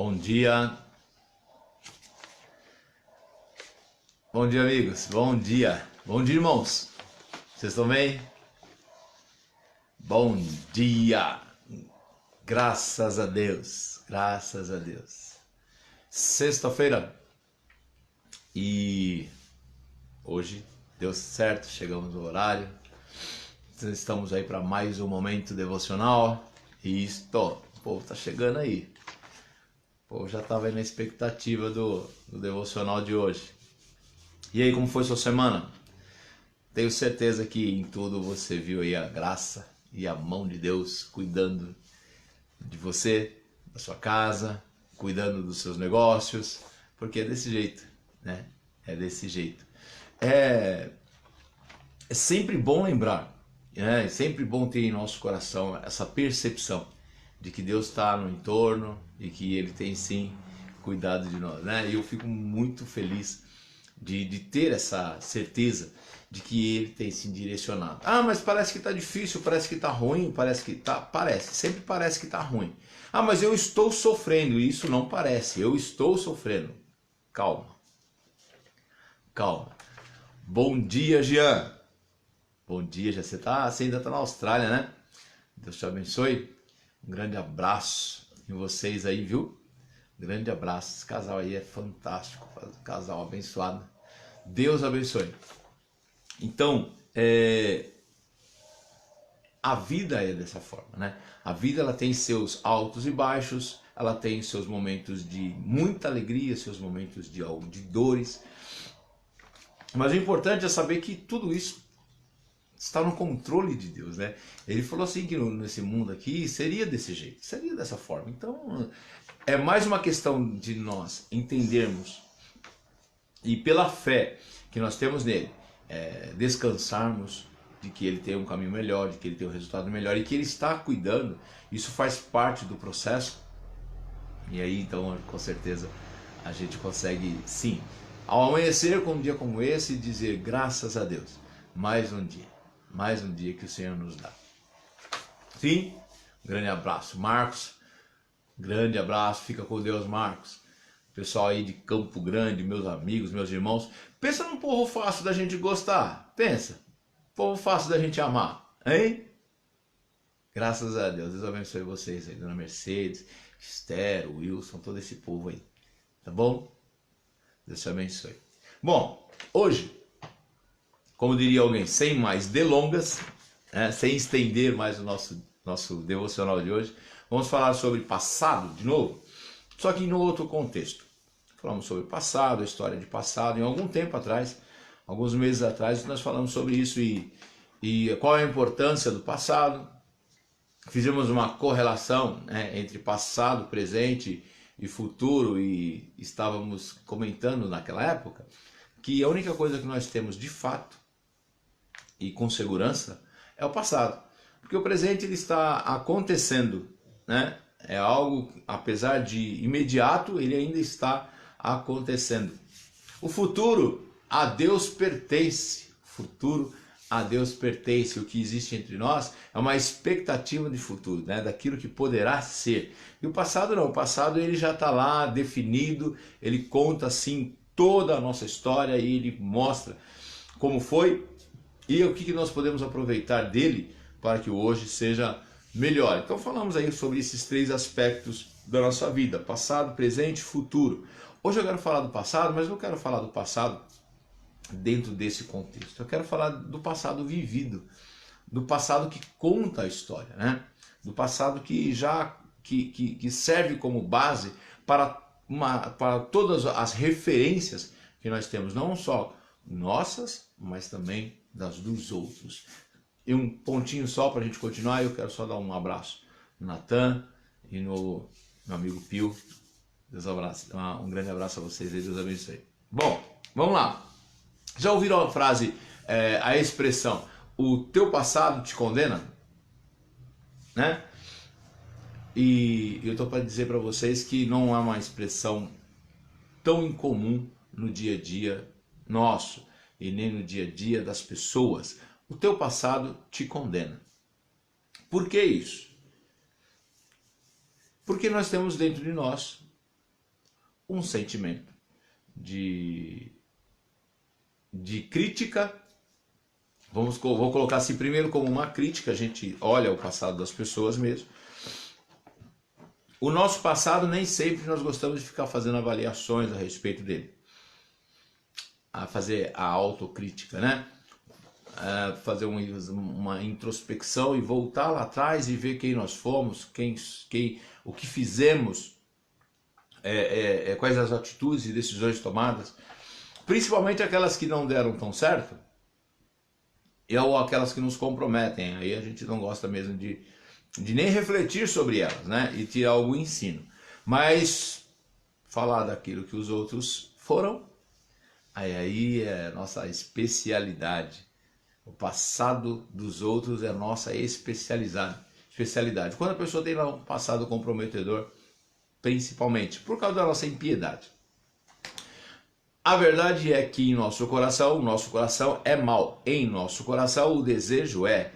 Bom dia. Bom dia, amigos. Bom dia. Bom dia, irmãos. Vocês estão bem? Bom dia. Graças a Deus. Graças a Deus. Sexta-feira. E hoje deu certo. Chegamos no horário. Estamos aí para mais um momento devocional. E o povo tá chegando aí. O povo já estava aí na expectativa do devocional de hoje. E aí, como foi sua semana? Tenho certeza que em tudo você viu aí a graça e a mão de Deus cuidando de você, da sua casa, cuidando dos seus negócios, porque é desse jeito, né? É desse jeito. É sempre bom lembrar, né? É sempre bom ter em nosso coração essa percepção de que Deus está no entorno e que Ele tem sim cuidado de nós, né? E eu fico muito feliz de ter essa certeza de que Ele tem se direcionado. Ah, mas parece que está difícil, parece que está ruim, sempre parece que está ruim. Ah, mas eu estou sofrendo, isso não parece, eu estou sofrendo. Calma, calma. Bom dia, Jean. Bom dia, Jean. Você ainda está na Austrália, né? Deus te abençoe. Um grande abraço em vocês aí, viu? Grande abraço. Esse casal aí é fantástico. Casal abençoado. Deus abençoe. Então, a vida é dessa forma, né? A vida ela tem seus altos e baixos. Ela tem seus momentos de muita alegria, seus momentos de dores. Mas o importante é saber que tudo isso está no controle de Deus, né? Ele falou assim que nesse mundo aqui seria desse jeito, seria dessa forma. Então, é mais uma questão de nós entendermos e pela fé que nós temos nele, descansarmos de que ele tem um caminho melhor, de que ele tem um resultado melhor e que ele está cuidando. Isso faz parte do processo. E aí, então, com certeza, a gente consegue, sim, ao amanhecer com um dia como esse, dizer graças a Deus, mais um dia que o Senhor nos dá. Sim, grande abraço, Marcos, grande abraço, fica com Deus, Marcos. Pessoal aí de Campo Grande, meus amigos, meus irmãos, pensa num povo fácil da gente gostar, pensa, povo fácil da gente amar, hein? Graças a Deus, Deus abençoe vocês aí, Dona Mercedes, Esther, Wilson, todo esse povo aí, tá bom? Deus te abençoe. Bom, hoje, como diria alguém, sem mais delongas, sem estender mais o nosso devocional de hoje, vamos falar sobre passado de novo, só que em outro contexto. Falamos sobre passado, a história de passado, em algum tempo atrás, alguns meses atrás, nós falamos sobre isso e qual é a importância do passado. Fizemos uma correlação, entre passado, presente e futuro e estávamos comentando naquela época que a única coisa que nós temos de fato e com segurança é o passado, porque o presente ele está acontecendo, né? É algo, apesar de imediato, ele ainda está acontecendo. O futuro a Deus pertence. O futuro a Deus pertence. O que existe entre nós é uma expectativa de futuro, né? Daquilo que poderá ser. E o passado não. O passado ele já está lá definido. Ele conta assim toda a nossa história e ele mostra como foi e o que nós podemos aproveitar dele para que o hoje seja melhor. Então falamos aí sobre esses três aspectos da nossa vida: passado, presente e futuro. Hoje eu quero falar do passado, mas não quero falar do passado dentro desse contexto. Eu quero falar do passado vivido, do passado que conta a história, né? Do passado que que serve como base para todas as referências que nós temos, não só nossas, mas também das dos outros. E um pontinho só para a gente continuar, eu quero só dar um abraço no Natan e no meu amigo Pio. Deus abraça, um grande abraço a vocês e Deus abençoe. Bom, vamos lá. Já ouviram a frase, a expressão, o teu passado te condena? Né? E eu estou para dizer para vocês que não é uma expressão tão incomum no dia a dia nosso e nem no dia a dia das pessoas. O teu passado te condena. Por que isso? Porque nós temos dentro de nós um sentimento de crítica. Vou colocar assim primeiro como uma crítica, a gente olha o passado das pessoas mesmo. O nosso passado nem sempre nós gostamos de ficar fazendo avaliações a respeito dele. A fazer a autocrítica, né? Fazer uma introspecção e voltar lá atrás e ver quem nós fomos, o que fizemos, quais as atitudes e decisões tomadas, principalmente aquelas que não deram tão certo, ou aquelas que nos comprometem. Aí a gente não gosta mesmo de nem refletir sobre elas, né? E tirar algum ensino. Mas falar daquilo que os outros foram, aí é a nossa especialidade. O passado dos outros é a nossa especialidade. Quando a pessoa tem lá um passado comprometedor, principalmente por causa da nossa impiedade. A verdade é que em nosso coração é mau. Em nosso coração o desejo é,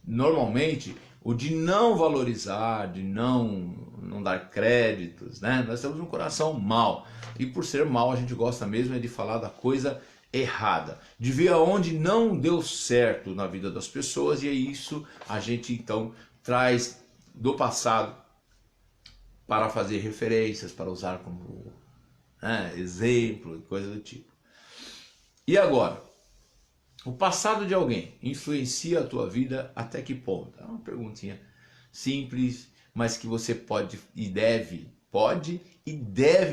normalmente, o de não valorizar, de não dar créditos, né? Nós temos um coração mau. E por ser mau, a gente gosta mesmo é de falar da coisa errada, de ver aonde não deu certo na vida das pessoas, e é isso a gente então traz do passado para fazer referências, para usar como exemplo e coisa do tipo. E agora, o passado de alguém influencia a tua vida até que ponto? É uma perguntinha simples, mas que você pode e deve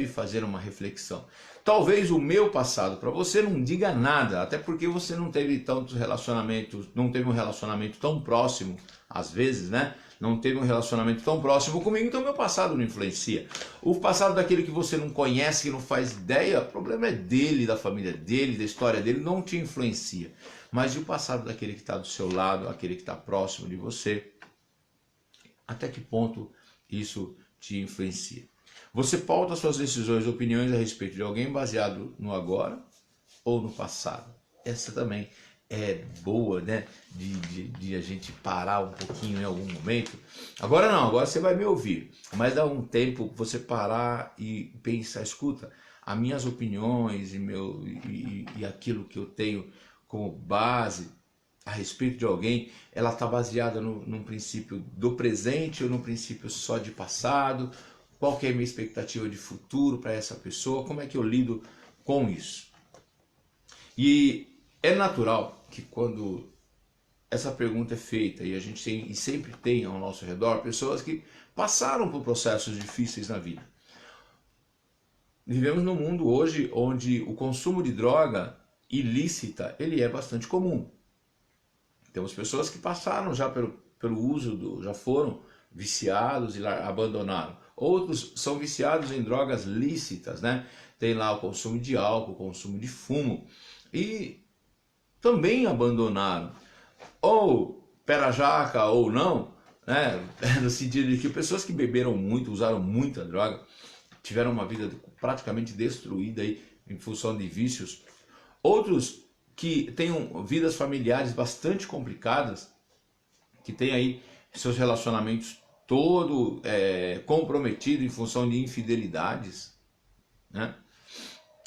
fazer uma reflexão. Talvez o meu passado para você não diga nada, até porque você não teve tantos relacionamentos, não teve um relacionamento tão próximo, às vezes, né? Não teve um relacionamento tão próximo comigo, então meu passado não influencia. O passado daquele que você não conhece, que não faz ideia, o problema é dele, da família dele, da história dele, não te influencia. Mas e o passado daquele que está do seu lado, aquele que está próximo de você? Até que ponto isso te influencia? Você pauta suas decisões e opiniões a respeito de alguém baseado no agora ou no passado? Essa também é boa, né? De a gente parar um pouquinho em algum momento. Agora não, agora você vai me ouvir. Mas dá um tempo você parar e pensar, escuta, as minhas opiniões e aquilo que eu tenho como base a respeito de alguém, ela está baseada num princípio do presente ou num princípio só de passado? Qual que é a minha expectativa de futuro para essa pessoa? Como é que eu lido com isso? E é natural que quando essa pergunta é feita, e a gente sempre tem ao nosso redor pessoas que passaram por processos difíceis na vida. Vivemos num mundo hoje onde o consumo de droga ilícita ele é bastante comum. Temos pessoas que passaram já pelo uso, já foram viciados e abandonaram. Outros são viciados em drogas lícitas, né? Tem lá o consumo de álcool, o consumo de fumo. E também abandonaram. Ou pera jaca ou não, né? No sentido de que pessoas que beberam muito, usaram muita droga, tiveram uma vida praticamente destruída aí, em função de vícios. Outros que tenham vidas familiares bastante complicadas, que têm aí seus relacionamentos todo comprometido em função de infidelidades, né?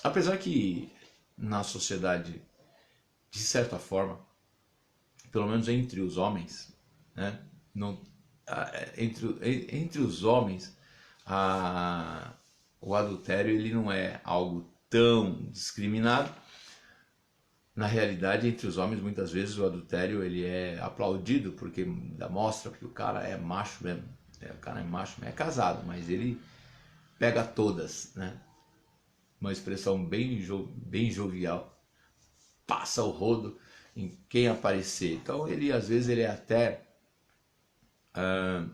Apesar que na sociedade, de certa forma, pelo menos entre os homens, né? Entre os homens, o adultério ele não é algo tão discriminado. Na realidade, entre os homens, muitas vezes o adultério ele é aplaudido, porque mostra que o cara é macho mesmo. O cara é macho, é casado, mas ele pega todas, né? Uma expressão bem jovial. Passa o rodo em quem aparecer. Então, ele às vezes ele é até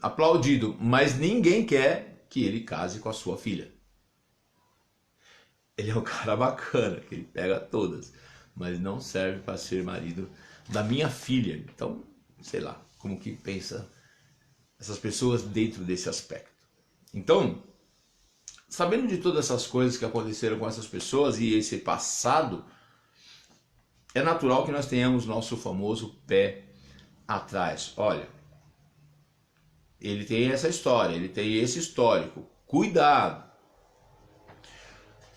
aplaudido, mas ninguém quer que ele case com a sua filha. Ele é um cara bacana, que ele pega todas, mas não serve para ser marido da minha filha. Então, sei lá, como que pensa essas pessoas dentro desse aspecto. Então, sabendo de todas essas coisas que aconteceram com essas pessoas e esse passado, é natural que nós tenhamos nosso famoso pé atrás. Olha, ele tem essa história, ele tem esse histórico. Cuidado!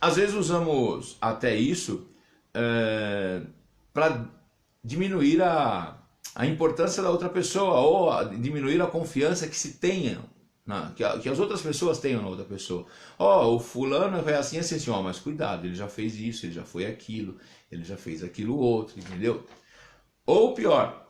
Às vezes usamos até isso para diminuir a importância da outra pessoa, ou diminuir a confiança que se tenha, que as outras pessoas tenham na outra pessoa. O fulano é assim, assim, assim, mas cuidado, ele já fez isso, ele já foi aquilo, ele já fez aquilo outro, entendeu? Ou pior,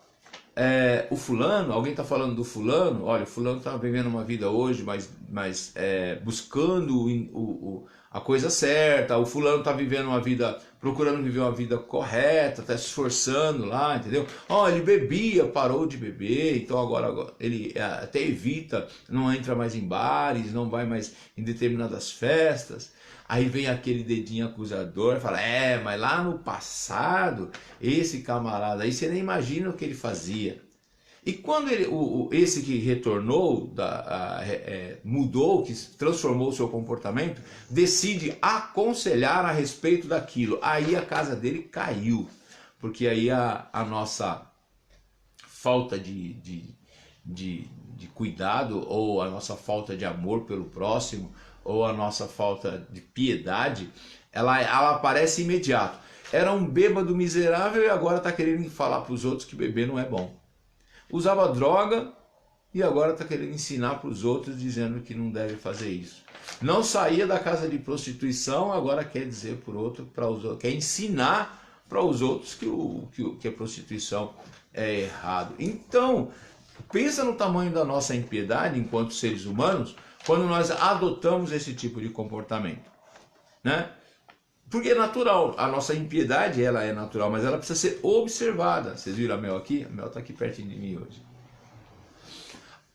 o fulano, alguém está falando do fulano, olha, o fulano está vivendo uma vida hoje, mas buscando a coisa certa, o fulano está vivendo uma vida, procurando viver uma vida correta, está se esforçando lá, entendeu? Ele bebia, parou de beber, então agora ele até evita, não entra mais em bares, não vai mais em determinadas festas. Aí vem aquele dedinho acusador e fala, mas lá no passado, esse camarada aí, você nem imagina o que ele fazia. E quando esse que retornou, mudou, que transformou o seu comportamento, decide aconselhar a respeito daquilo, aí a casa dele caiu. Porque aí a nossa falta de cuidado, ou a nossa falta de amor pelo próximo, ou a nossa falta de piedade, ela aparece imediato. Era um bêbado miserável e agora está querendo falar para os outros que beber não é bom. Usava droga e agora está querendo ensinar para os outros, dizendo que não deve fazer isso. Não saía da casa de prostituição, agora quer dizer para os outros, quer ensinar para os outros que a prostituição é errado. Então, pensa no tamanho da nossa impiedade enquanto seres humanos, quando nós adotamos esse tipo de comportamento, né? Porque é natural, a nossa impiedade ela é natural, mas ela precisa ser observada. Vocês viram a Mel aqui? A Mel está aqui pertinho de mim hoje.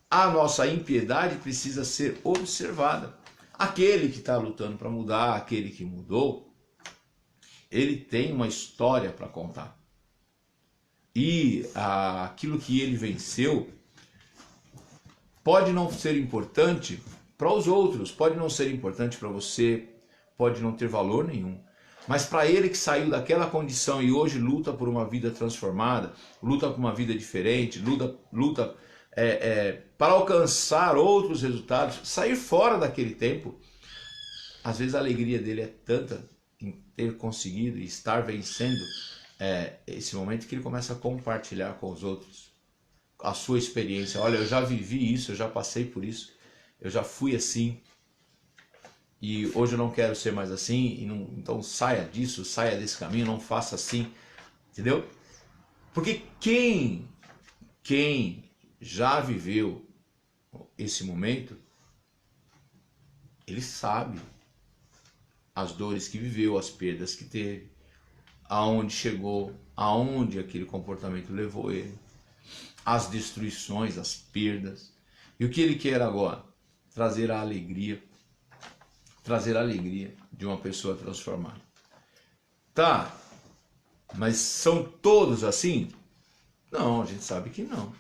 A nossa impiedade precisa ser observada. Aquele que está lutando para mudar, aquele que mudou, ele tem uma história para contar. E aquilo que ele venceu pode não ser importante para os outros, pode não ser importante para você, pode não ter valor nenhum. Mas para ele que saiu daquela condição e hoje luta por uma vida transformada, luta por uma vida diferente, luta para alcançar outros resultados, sair fora daquele tempo, às vezes a alegria dele é tanta em ter conseguido e estar vencendo esse momento que ele começa a compartilhar com os outros a sua experiência. Olha, eu já vivi isso, eu já passei por isso, eu já fui assim. E hoje eu não quero ser mais assim, então saia disso, saia desse caminho, não faça assim, entendeu? Porque quem já viveu esse momento, ele sabe as dores que viveu, as perdas que teve, aonde chegou, aonde aquele comportamento levou ele, as destruições, as perdas. E o que ele quer agora? Trazer a alegria de uma pessoa transformada. Tá, mas são todos assim? Não, a gente sabe que não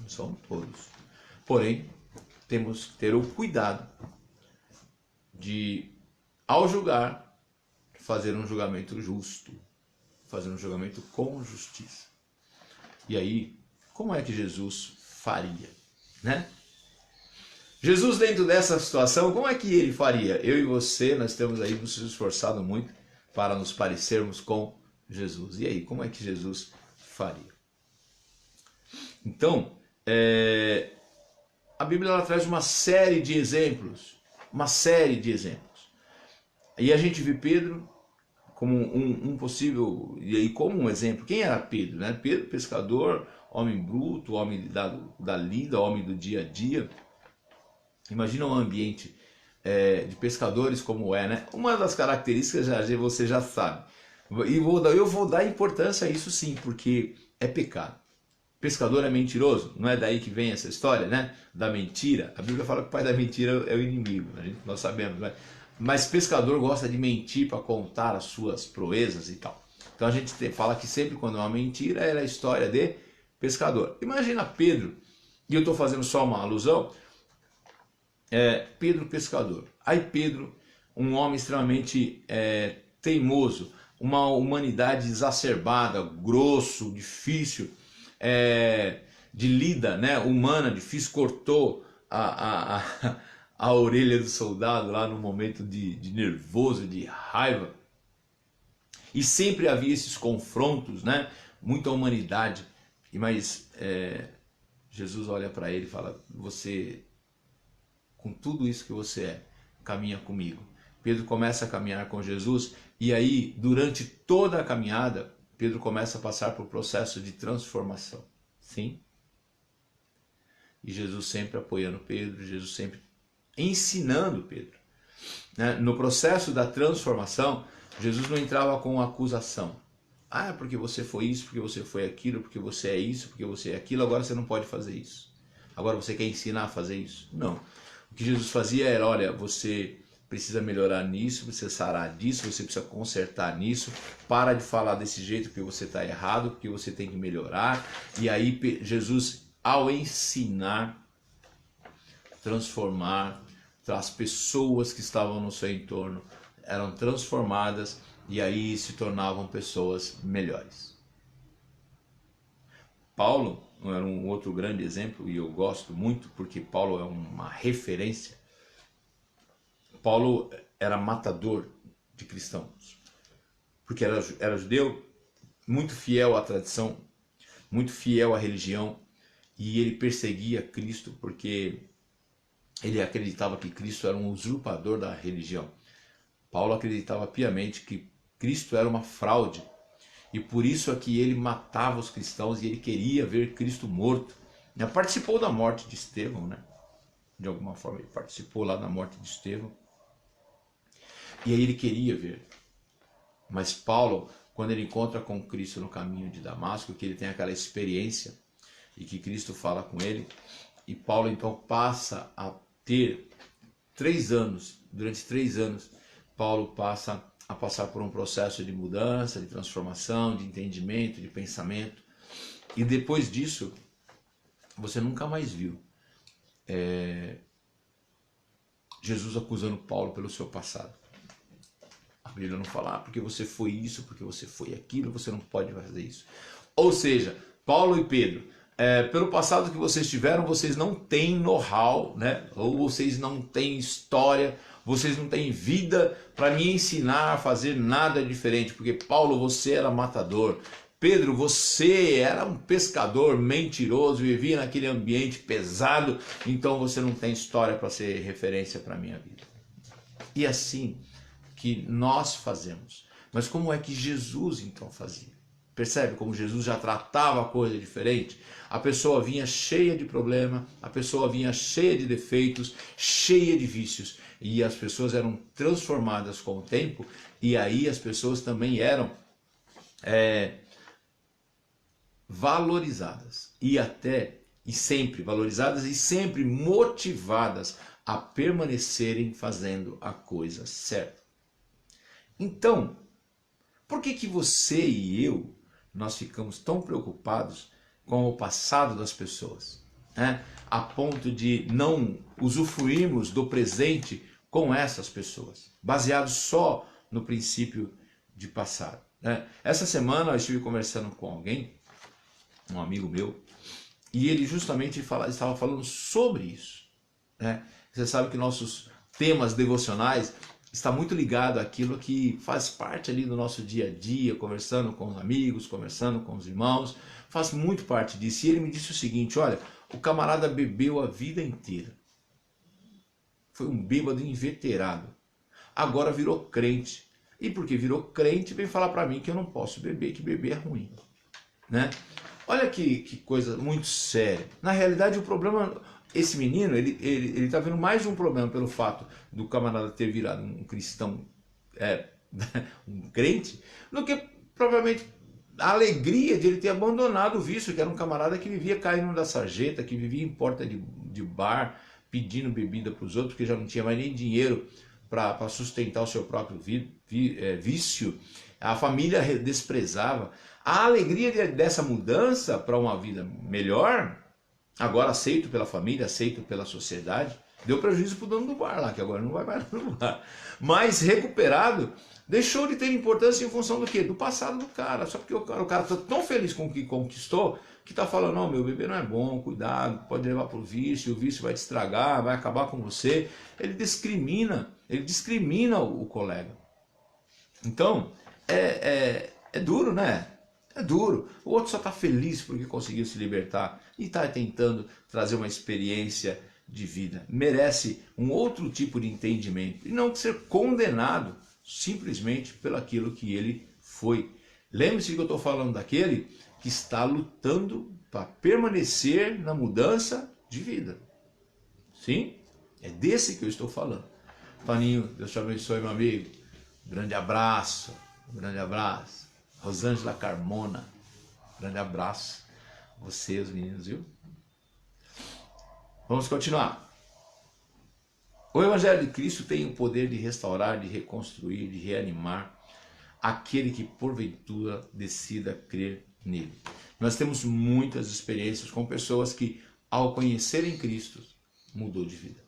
são todos. Porém, temos que ter o cuidado de, ao julgar, fazer um julgamento justo, fazer um julgamento com justiça. E aí, como é que Jesus faria, né? Jesus, dentro dessa situação, como é que ele faria? Eu e você, nós temos aí nos esforçado muito para nos parecermos com Jesus. E aí, como é que Jesus faria? Então, a Bíblia ela traz uma série de exemplos, E a gente vê Pedro como um possível, e aí como um exemplo. Quem era Pedro, né? Pedro, pescador, homem bruto, homem da lida, homem do dia a dia. Imagina um ambiente de pescadores como né? Uma das características você já sabe. E eu vou dar importância a isso sim, porque é pecado. Pescador é mentiroso, não é daí que vem essa história, né? Da mentira. A Bíblia fala que o pai da mentira é o inimigo, nós sabemos, né? Mas pescador gosta de mentir para contar as suas proezas e tal. Então a gente fala que sempre quando é uma mentira era a história de pescador. Imagina Pedro, e eu estou fazendo só uma alusão, Pedro pescador. Aí Pedro, um homem extremamente teimoso, uma humanidade exacerbada, grosso, difícil, de lida, né, humana, difícil, cortou a orelha do soldado lá no momento de nervoso, de raiva. E sempre havia esses confrontos, né? Muita humanidade. Mas Jesus olha para ele e fala: você, com tudo isso que você é, caminha comigo. Pedro começa a caminhar com Jesus e aí, durante toda a caminhada, Pedro começa a passar por processo de transformação. Sim. E Jesus sempre apoiando Pedro, Jesus sempre ensinando Pedro. No processo da transformação, Jesus não entrava com acusação. Ah, porque você foi isso, porque você foi aquilo, porque você é isso, porque você é aquilo, agora você não pode fazer isso. Agora você quer ensinar a fazer isso? Não. O que Jesus fazia era: olha, você precisa melhorar nisso, precisa sarar disso, você precisa consertar nisso, para de falar desse jeito porque você está errado, porque você tem que melhorar. E aí Jesus, ao ensinar, transformar, as pessoas que estavam no seu entorno eram transformadas e aí se tornavam pessoas melhores. Paulo era um outro grande exemplo, e eu gosto muito porque Paulo é uma referência. Paulo era matador de cristãos, porque era judeu, muito fiel à tradição, muito fiel à religião, e ele perseguia Cristo porque ele acreditava que Cristo era um usurpador da religião. Paulo acreditava piamente que Cristo era uma fraude, e por isso é que ele matava os cristãos e ele queria ver Cristo morto. Ele participou da morte de Estevão, né? De alguma forma ele participou lá da morte de Estevão. E aí ele queria ver. Mas Paulo, quando ele encontra com Cristo no caminho de Damasco, que ele tem aquela experiência e que Cristo fala com ele, e Paulo então passa a ter 3 anos, durante 3 anos, Paulo passa a passar por um processo de mudança, de transformação, de entendimento, de pensamento. E depois disso, você nunca mais viu Jesus acusando Paulo pelo seu passado. A Bíblia não fala: porque você foi isso, porque você foi aquilo, você não pode fazer isso. Ou seja, Paulo e Pedro, pelo passado que vocês tiveram, vocês não têm know-how, né? Ou vocês não têm história, vocês não têm vida para me ensinar a fazer nada diferente. Porque Paulo, você era matador. Pedro, você era um pescador mentiroso, vivia naquele ambiente pesado, então você não tem história para ser referência para a minha vida. E assim que nós fazemos. Mas como é que Jesus então fazia? Percebe como Jesus já tratava a coisa diferente? A pessoa vinha cheia de problema, a pessoa vinha cheia de defeitos, cheia de vícios, e as pessoas eram transformadas com o tempo, e aí as pessoas também eram valorizadas, e sempre valorizadas e sempre motivadas a permanecerem fazendo a coisa certa. Então, por que você e eu, nós ficamos tão preocupados com o passado das pessoas, né? A ponto de não usufruirmos do presente com essas pessoas, baseado só no princípio de passado, né? Essa semana eu estive conversando com alguém, um amigo meu, e ele justamente estava falando sobre isso, né? Você sabe que nossos temas devocionais está muito ligado àquilo que faz parte ali do nosso dia a dia, conversando com os amigos, conversando com os irmãos, faz muito parte disso. E ele me disse o seguinte: olha, o camarada bebeu a vida inteira, foi um bêbado inveterado, agora virou crente, e porque virou crente vem falar para mim que eu não posso beber, que beber é ruim, né? Olha que coisa muito séria. Na realidade, o problema, esse menino, ele tá vendo mais um problema pelo fato do camarada ter virado um cristão, um crente, do que provavelmente a alegria de ele ter abandonado o vício, que era um camarada que vivia caindo da sarjeta, que vivia em porta de bar, pedindo bebida para os outros, porque já não tinha mais nem dinheiro para sustentar o seu próprio vício. A família desprezava. A alegria dessa mudança para uma vida melhor, agora aceito pela família, aceito pela sociedade, Deu prejuízo pro dono do bar lá, que agora não vai mais no bar. Mas recuperado, deixou de ter importância em função do quê? Do passado do cara. Só porque o cara tá tão feliz com o que conquistou, que tá falando, não, meu bebê não é bom, cuidado, pode levar pro vício, o vício vai te estragar, vai acabar com você. Ele discrimina o colega. Então, é duro, né? É duro. O outro só está feliz porque conseguiu se libertar e está tentando trazer uma experiência de vida. Merece um outro tipo de entendimento e não ser condenado simplesmente pelo aquilo que ele foi. Lembre-se que eu estou falando daquele que está lutando para permanecer na mudança de vida. Sim? É desse que eu estou falando. Paninho, Deus te abençoe, meu amigo. Grande abraço. Grande abraço. Rosângela Carmona, grande abraço. Vocês, meninos, viu? Vamos continuar. O Evangelho de Cristo tem o poder de restaurar, de reconstruir, de reanimar aquele que porventura decida crer nele. Nós temos muitas experiências com pessoas que, ao conhecerem Cristo, mudou de vida.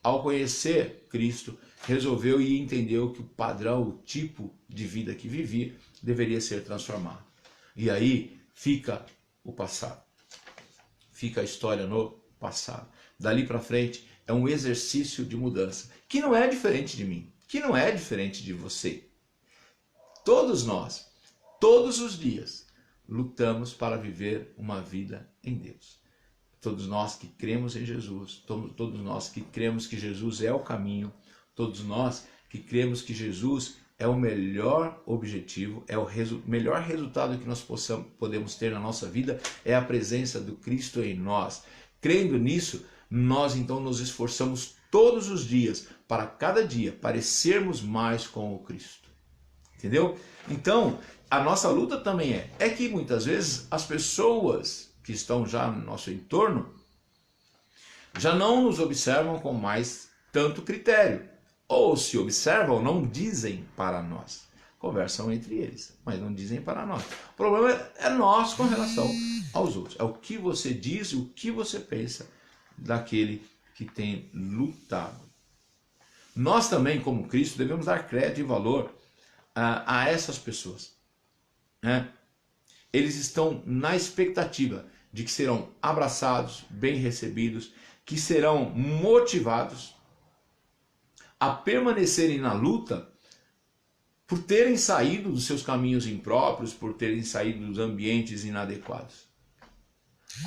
Ao conhecer Cristo, resolveu e entendeu que o padrão, o tipo de vida que vivia, deveria ser transformado. E aí fica o passado. Fica a história no passado. Dali para frente é um exercício de mudança, que não é diferente de mim, que não é diferente de você. Todos nós, todos os dias, lutamos para viver uma vida em Deus. Todos nós que cremos em Jesus, todos nós que cremos que Jesus é o caminho, todos nós que cremos que Jesus é o melhor objetivo, é o melhor resultado que nós podemos ter na nossa vida, é a presença do Cristo em nós. Crendo nisso, nós então nos esforçamos todos os dias, para cada dia parecermos mais com o Cristo. Entendeu? Então, a nossa luta também é que muitas vezes as pessoas que estão já no nosso entorno já não nos observam com mais tanto critério. Ou se observam, não dizem para nós. Conversam entre eles, mas não dizem para nós. O problema é nós com relação aos outros. É o que você diz, o que você pensa daquele que tem lutado. Nós também, como Cristo, devemos dar crédito e valor a essas pessoas. Né? Eles estão na expectativa de que serão abraçados, bem recebidos, que serão motivados a permanecerem na luta por terem saído dos seus caminhos impróprios, por terem saído dos ambientes inadequados,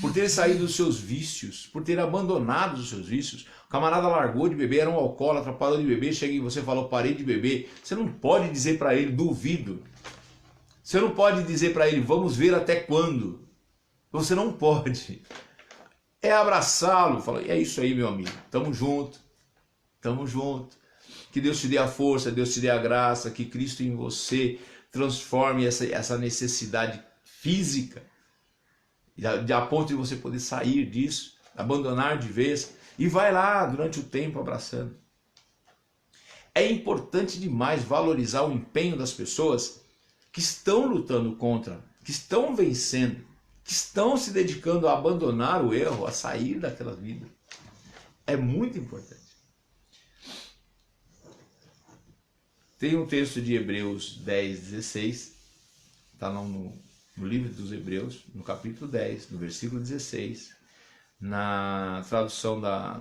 por terem saído dos seus vícios, por terem abandonado os seus vícios. O camarada largou de beber, era um alcoólatra, parou de beber, chega em você e falou, parei de beber. Você não pode dizer para ele, duvido. Você não pode dizer para ele, vamos ver até quando. Você não pode. É abraçá-lo, falar, é isso aí, meu amigo, tamo junto, tamo junto. Que Deus te dê a força, Deus te dê a graça, que Cristo em você transforme essa necessidade física, a ponto de você poder sair disso, abandonar de vez, e vai lá durante o tempo abraçando. É importante demais valorizar o empenho das pessoas que estão lutando contra, que estão vencendo, que estão se dedicando a abandonar o erro, a sair daquela vida. É muito importante. Tem um texto de Hebreus 10, 16, está no livro dos Hebreus, no capítulo 10, no versículo 16, na tradução da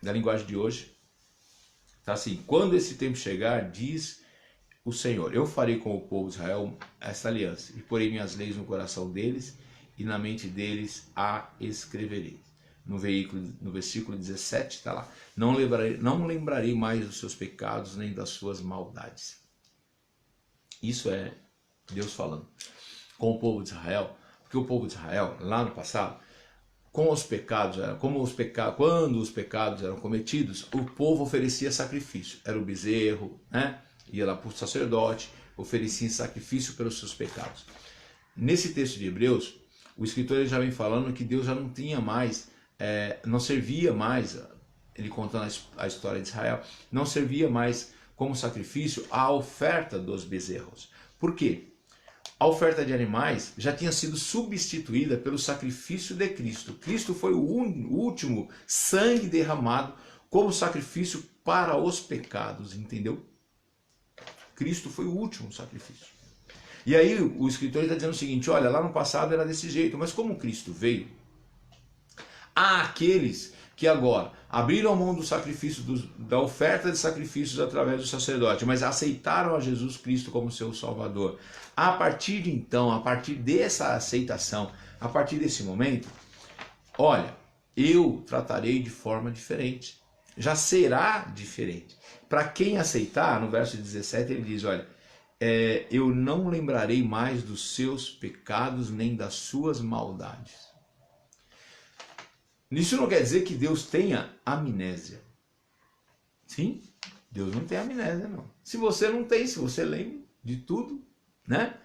linguagem de hoje, está assim, quando esse tempo chegar, diz o Senhor, eu farei com o povo de Israel essa aliança, e porei minhas leis no coração deles, e na mente deles a escreverei. No versículo 17 está lá, não lembrarei mais dos seus pecados, nem das suas maldades. Isso é Deus falando com o povo de Israel, porque o povo de Israel, lá no passado, quando os pecados eram cometidos, o povo oferecia sacrifício. Era o bezerro, né? Ia lá para o sacerdote, oferecia sacrifício pelos seus pecados. Nesse texto de Hebreus, o escritor ele já vem falando que Deus já não tinha mais, não servia mais, ele contando a história de Israel, não servia mais como sacrifício a oferta dos bezerros. Por quê? A oferta de animais já tinha sido substituída pelo sacrifício de Cristo. Cristo foi o último sangue derramado como sacrifício para os pecados, entendeu? Cristo foi o último sacrifício. E aí o escritor está dizendo o seguinte, olha, lá no passado era desse jeito, mas como Cristo veio, há aqueles que agora abriram mão do sacrifício, da oferta de sacrifícios através do sacerdote, mas aceitaram a Jesus Cristo como seu Salvador. A partir de então, a partir dessa aceitação, a partir desse momento, olha, eu tratarei de forma diferente. Já será diferente. Para quem aceitar, no verso 17 ele diz, olha, eu não lembrarei mais dos seus pecados nem das suas maldades. Isso não quer dizer que Deus tenha amnésia. Sim, Deus não tem amnésia, não. Se você não tem, se você lembra de tudo, né?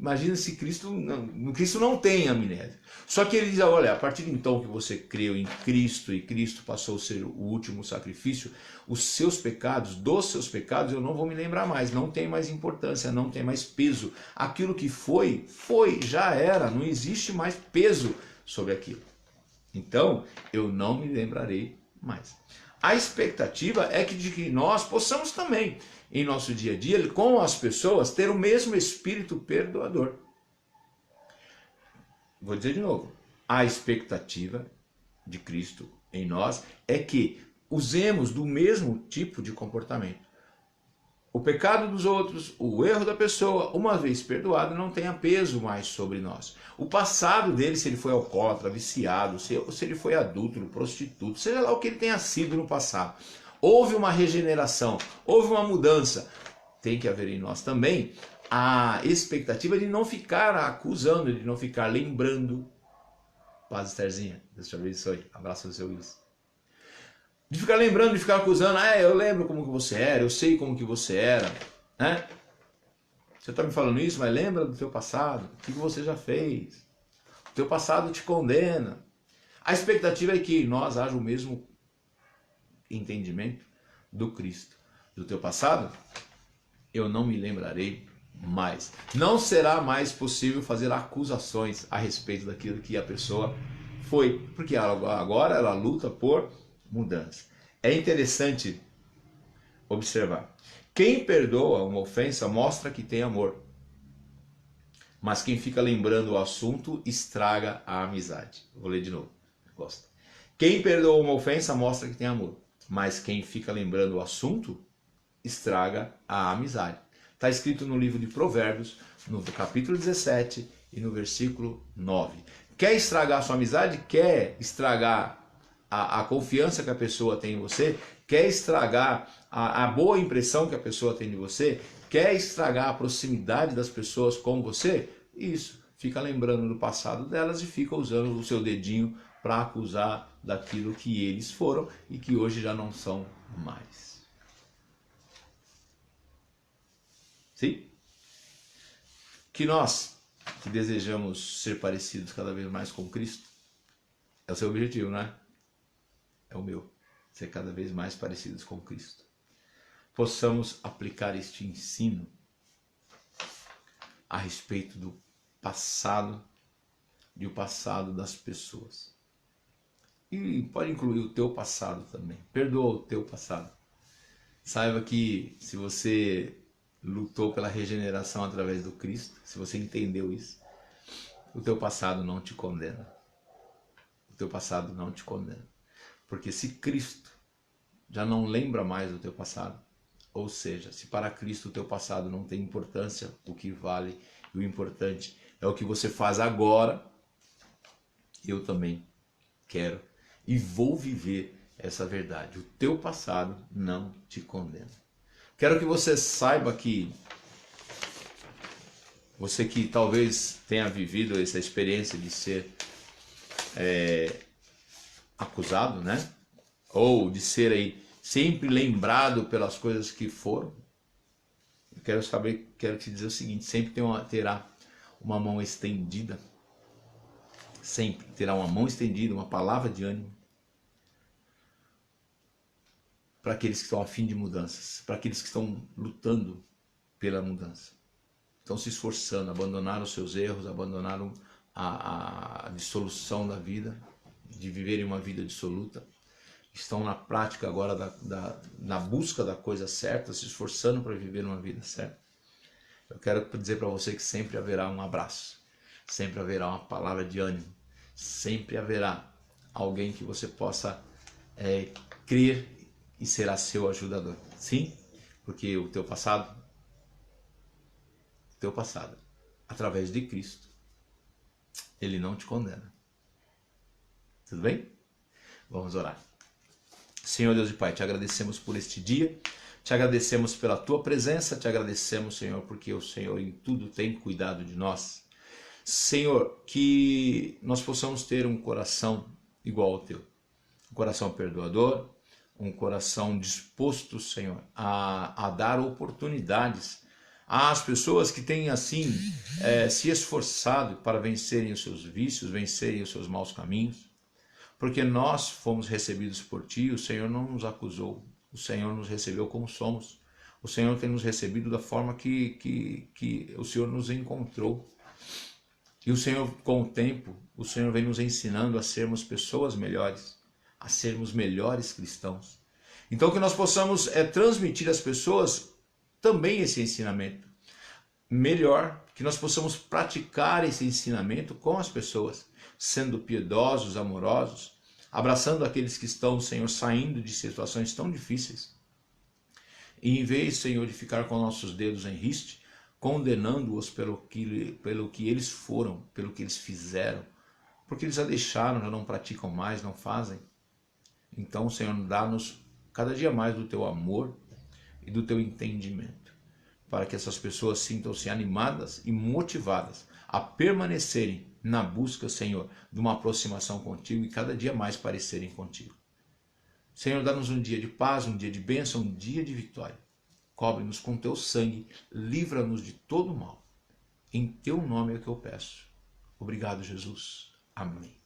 Imagina se Cristo não tem amnésia. Só que ele diz, olha, a partir de então que você creu em Cristo e Cristo passou a ser o último sacrifício, os seus pecados, dos seus pecados, eu não vou me lembrar mais, não tem mais importância, não tem mais peso. Aquilo que foi, já era, não existe mais peso sobre aquilo. Então, eu não me lembrarei mais. A expectativa é de que nós possamos também, em nosso dia a dia, com as pessoas, ter o mesmo espírito perdoador. Vou dizer de novo. A expectativa de Cristo em nós é que usemos do mesmo tipo de comportamento. O pecado dos outros, o erro da pessoa, uma vez perdoado, não tenha peso mais sobre nós. O passado dele, se ele foi alcoólatra, viciado, se ele foi adúltero, prostituto, seja lá o que ele tenha sido no passado, houve uma regeneração, houve uma mudança. Tem que haver em nós também a expectativa de não ficar acusando, de não ficar lembrando. Paz, Estherzinha, Deus te abençoe. Abraço do seu Wilson. De ficar lembrando, de ficar acusando, eu lembro como que você era, eu sei como que você era, né? Você está me falando isso, mas lembra do teu passado, o que você já fez. O teu passado te condena. A expectativa é que nós haja o mesmo entendimento do Cristo. Do teu passado, eu não me lembrarei mais. Não será mais possível fazer acusações a respeito daquilo que a pessoa foi, porque agora ela luta por mudança. É interessante observar. Quem perdoa uma ofensa mostra que tem amor. Mas quem fica lembrando o assunto estraga a amizade. Vou ler de novo. Gosta. Quem perdoa uma ofensa mostra que tem amor. Mas quem fica lembrando o assunto estraga a amizade. Está escrito no livro de Provérbios, no capítulo 17 e no versículo 9. Quer estragar a sua amizade? Quer estragar a confiança que a pessoa tem em você, quer estragar a boa impressão que a pessoa tem de você, quer estragar a proximidade das pessoas com você, isso, fica lembrando do passado delas e fica usando o seu dedinho para acusar daquilo que eles foram e que hoje já não são mais. Sim? Que nós, que desejamos ser parecidos cada vez mais com Cristo, é o seu objetivo, não é? É o meu, ser cada vez mais parecidos com Cristo. Possamos aplicar este ensino a respeito do passado e o passado das pessoas. E pode incluir o teu passado também. Perdoa o teu passado. Saiba que se você lutou pela regeneração através do Cristo, se você entendeu isso, o teu passado não te condena. O teu passado não te condena. Porque se Cristo já não lembra mais do teu passado, ou seja, se para Cristo o teu passado não tem importância, o que vale e o importante é o que você faz agora, eu também quero e vou viver essa verdade. O teu passado não te condena. Quero que você saiba que você que talvez tenha vivido essa experiência de ser acusado, né? Ou de ser aí sempre lembrado pelas coisas que foram. Eu quero te dizer o seguinte, sempre terá uma mão estendida. Sempre terá uma mão estendida, uma palavra de ânimo. Para aqueles que estão a fim de mudanças, para aqueles que estão lutando pela mudança. Estão se esforçando, abandonaram os seus erros, abandonaram a dissolução da vida, de viverem uma vida dissoluta, estão na prática agora na busca da coisa certa, se esforçando para viver uma vida certa. Eu quero dizer para você que sempre haverá um abraço, sempre haverá uma palavra de ânimo, sempre haverá alguém que você possa crer e será seu ajudador. Sim, porque o teu passado, através de Cristo, ele não te condena. Tudo bem? Vamos orar. Senhor Deus e Pai, te agradecemos por este dia, te agradecemos pela tua presença, te agradecemos, Senhor, porque o Senhor em tudo tem cuidado de nós. Senhor, que nós possamos ter um coração igual ao teu, um coração perdoador, um coração disposto, Senhor, a dar oportunidades às pessoas que têm assim se esforçado para vencerem os seus vícios, vencerem os seus maus caminhos, porque nós fomos recebidos por Ti, o Senhor não nos acusou, o Senhor nos recebeu como somos, o Senhor tem nos recebido da forma que o Senhor nos encontrou. E o Senhor, com o tempo, o Senhor vem nos ensinando a sermos pessoas melhores, a sermos melhores cristãos. Então que nós possamos transmitir às pessoas também esse ensinamento. Melhor, que nós possamos praticar esse ensinamento com as pessoas, sendo piedosos, amorosos, abraçando aqueles que estão, Senhor, saindo de situações tão difíceis. E em vez, Senhor, de ficar com nossos dedos em riste, condenando-os pelo que eles foram, pelo que eles fizeram, porque eles já deixaram, já não praticam mais, não fazem. Então, Senhor, dá-nos cada dia mais do teu amor e do teu entendimento, para que essas pessoas sintam-se animadas e motivadas a permanecerem na busca, Senhor, de uma aproximação contigo e cada dia mais parecerem contigo. Senhor, dá-nos um dia de paz, um dia de bênção, um dia de vitória. Cobre-nos com teu sangue, livra-nos de todo mal. Em teu nome é que eu peço. Obrigado, Jesus. Amém.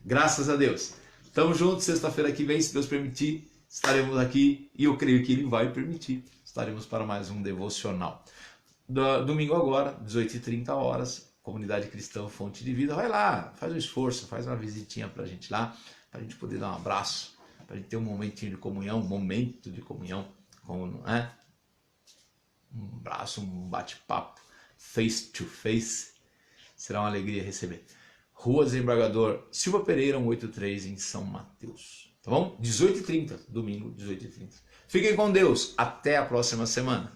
Graças a Deus. Tamo junto, sexta-feira que vem, se Deus permitir, estaremos aqui e eu creio que Ele vai permitir. Estaremos para mais um devocional. Domingo agora, 18h30, Comunidade Cristã Fonte de Vida. Vai lá, faz um esforço, faz uma visitinha pra gente lá, pra gente poder dar um abraço, pra gente ter um momentinho de comunhão, um abraço, um bate-papo, face to face. Será uma alegria receber. Rua Desembargador Silva Pereira, 183, em São Mateus. Tá bom? 18h30, domingo, 18h30. Fiquem com Deus. Até a próxima semana.